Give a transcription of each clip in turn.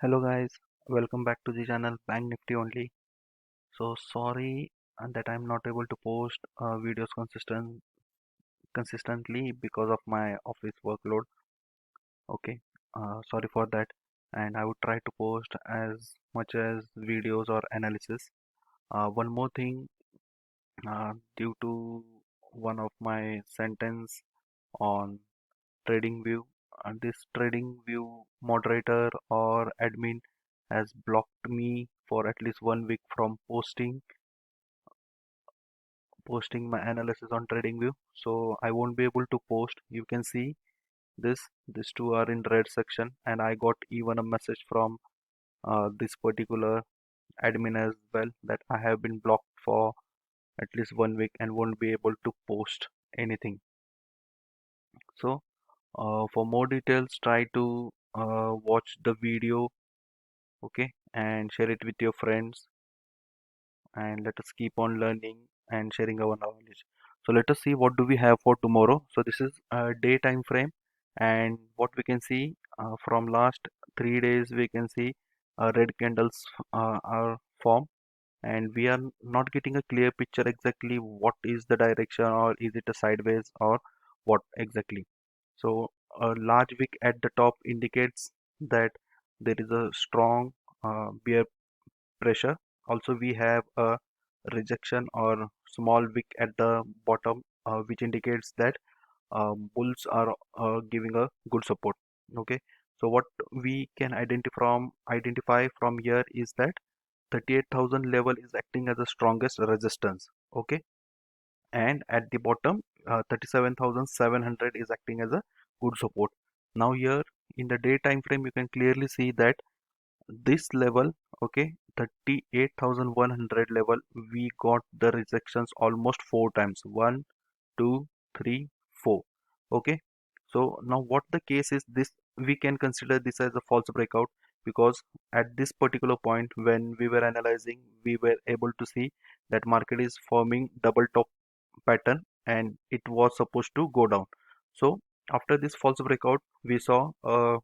Hello guys, welcome back to the channel Bank Nifty only. So sorry that I'm not able to post videos consistently because of my office workload. Okay, sorry for that. And I would try to post as much as videos or analysis. One more thing, due to one of my sentence on TradingView, this TradingView moderator or admin has blocked me for at least 1 week from posting my analysis on TradingView. So I won't be able to post. You can see these two are in red section, and I got even a message from this particular admin as well that I have been blocked for at least 1 week and won't be able to post anything. So for more details, try to watch the video, okay, and share it with your friends, and let us keep on learning and sharing our knowledge. So let us see what do we have for tomorrow. So this is a day time frame, and what we can see from last 3 days, we can see red candles are formed, and we are not getting a clear picture exactly what is the direction, or is it a sideways, or what exactly. So a large wick at the top indicates that there is a strong bear pressure. Also, we have a rejection or small wick at the bottom, which indicates that bulls are giving a good support. Okay, so what we can identify from here is that 38,000 level is acting as the strongest resistance. Okay, and at the bottom, 37,700 is acting as a good support. Now here in the day time frame, you can clearly see that this level, okay, 38,100 level, we got the rejections almost 4 times. One, two, three, four. Okay, so now what the case is, this we can consider this as a false breakout, because at this particular point when we were analyzing, we were able to see that market is forming double top pattern, and it was supposed to go down. So after this false breakout, we saw a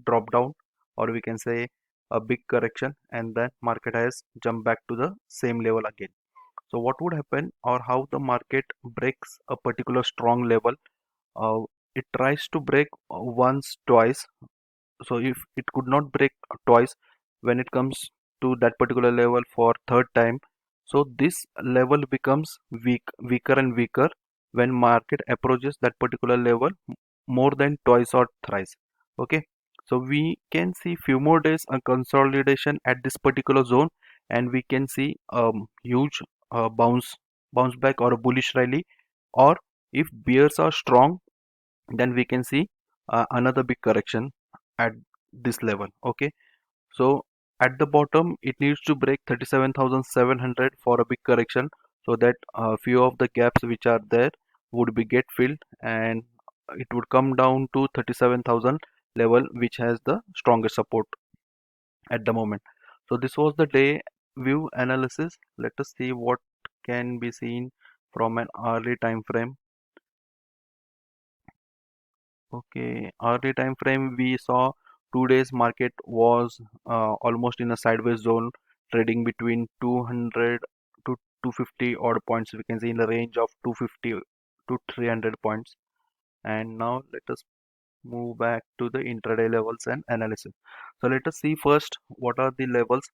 drop down, or we can say a big correction, and then market has jumped back to the same level again. So what would happen, or how the market breaks a particular strong level? uh, it tries to break once, twice. So if it could not break twice, when it comes to that particular level for third time, so this level becomes weaker and weaker when market approaches that particular level more than twice or thrice. Okay, so we can see few more days a consolidation at this particular zone, and we can see huge bounce back or a bullish rally. Or if bears are strong, then we can see another big correction at this level. Okay, so at the bottom it needs to break 37,700 for a big correction, so that few of the gaps which are there would be get filled, and it would come down to 37,000 level, which has the strongest support at the moment. So this was the day view analysis. Let us see what can be seen from an hourly time frame. Okay, early time frame, we saw 2 days market was almost in a sideways zone, trading between 200 to 250 odd points. We can see in the range of 250 to 300 points. And now let us move back to the intraday levels and analysis. So let us see first what are the levels.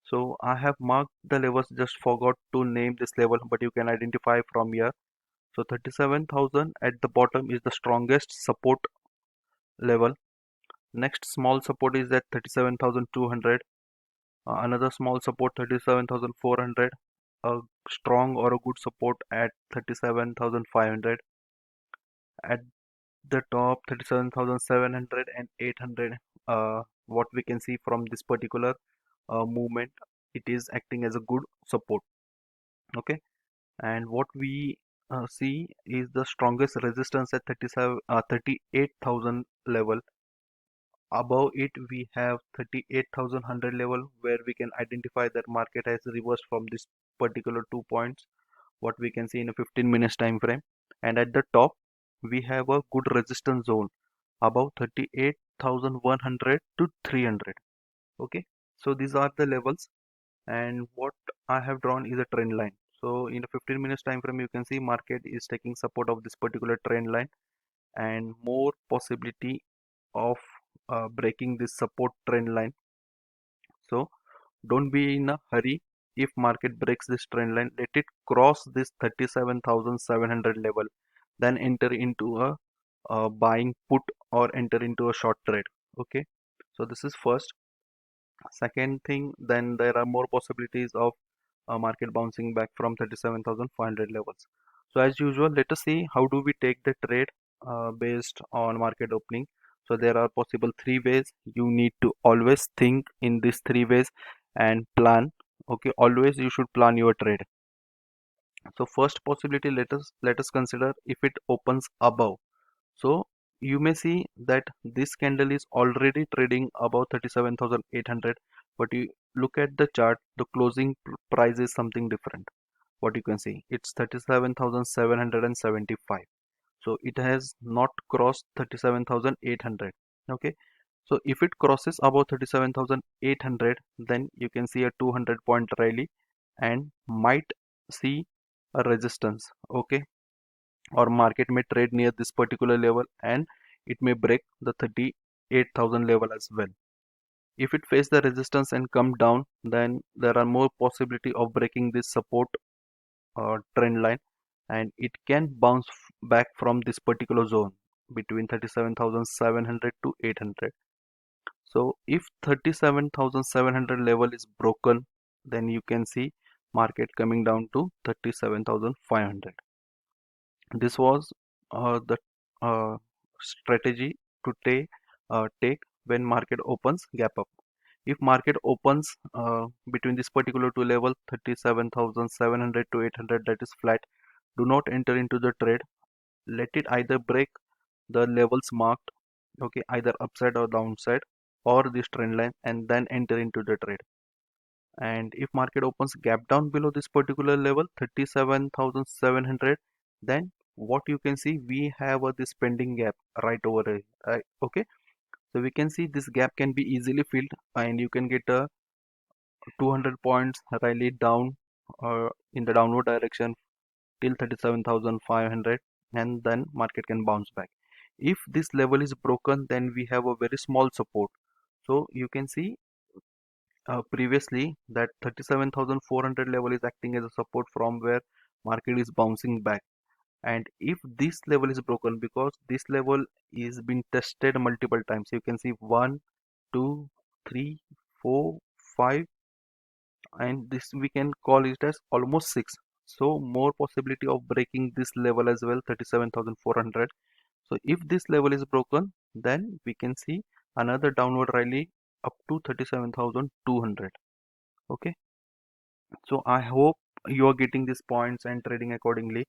So I have marked the levels, just forgot to name this level, but you can identify from here. So 37,000 at the bottom is the strongest support level. Next small support is at 37,200. Another small support 37,400. A strong or a good support at 37,500. At the top 37,700 and 800. What we can see from this particular movement, it is acting as a good support. Okay, and what we see is the strongest resistance at 38,000 level. Above it, we have 38,100 level, where we can identify that market has reversed from this particular 2 points, what we can see in a 15 minutes time frame. And at the top, we have a good resistance zone above 38,100 to 300. Okay, so these are the levels, and what I have drawn is a trend line. So in a 15 minutes time frame, you can see market is taking support of this particular trend line and more possibility of breaking this support trend line. So don't be in a hurry. If market breaks this trend line, let it cross this 37,700 level, then enter into a buying put or enter into a short trade. Okay, so this is first. Second thing, then there are more possibilities of market bouncing back from 37,500 levels. So as usual, let us see how do we take the trade based on market opening. So there are possible three ways. You need to always think in these three ways and plan. Okay, always you should plan your trade. So first possibility, let us consider if it opens above. So you may see that this candle is already trading above 37,800, but you look at the chart, the closing price is something different. What you can see, it's 37,775. So it has not crossed 37,800. Okay, so if it crosses above 37,800, then you can see a 200 point rally and might see a resistance. Okay, or market may trade near this particular level and it may break the 38,000 level as well. If it faces the resistance and come down, then there are more possibility of breaking this support trend line, and it can bounce back from this particular zone between 37,700 to 800. So if 37,700 level is broken, then you can see market coming down to 37,500. This was the strategy to take when market opens gap up. If market opens between this particular two level 37,700 to 800, that is flat, do not enter into the trade. Let it either break the levels marked, okay, either upside or downside, or this trend line, and then enter into the trade. And if market opens gap down below this particular level 37,700, then what you can see, we have this pending gap right over here, right? Okay, so we can see this gap can be easily filled and you can get a 200 points rally down in the downward direction till 37,500, and then market can bounce back. If this level is broken, then we have a very small support. So you can see previously that 37,400 level is acting as a support from where market is bouncing back. And if this level is broken, because this level is been tested multiple times, you can see 1, 2, 3, 4, 5, and this we can call it as almost 6. So more possibility of breaking this level as well, 37,400. So if this level is broken, then we can see another downward rally up to 37,200. Okay, so I hope you are getting these points and trading accordingly.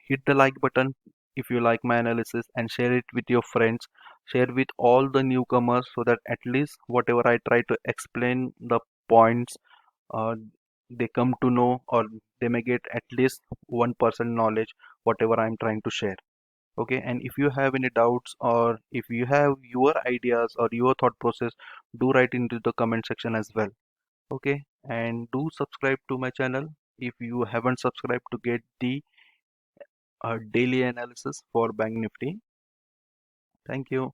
Hit the like button if you like my analysis and share it with your friends. Share with all the newcomers so that at least whatever I try to explain the points, uh, they come to know, or they may get at least 1% knowledge whatever I'm trying to share. Okay, and if you have any doubts or if you have your ideas or your thought process, do write into the comment section as well. Okay, and do subscribe to my channel if you haven't subscribed to get the daily analysis for Bank Nifty. Thank you.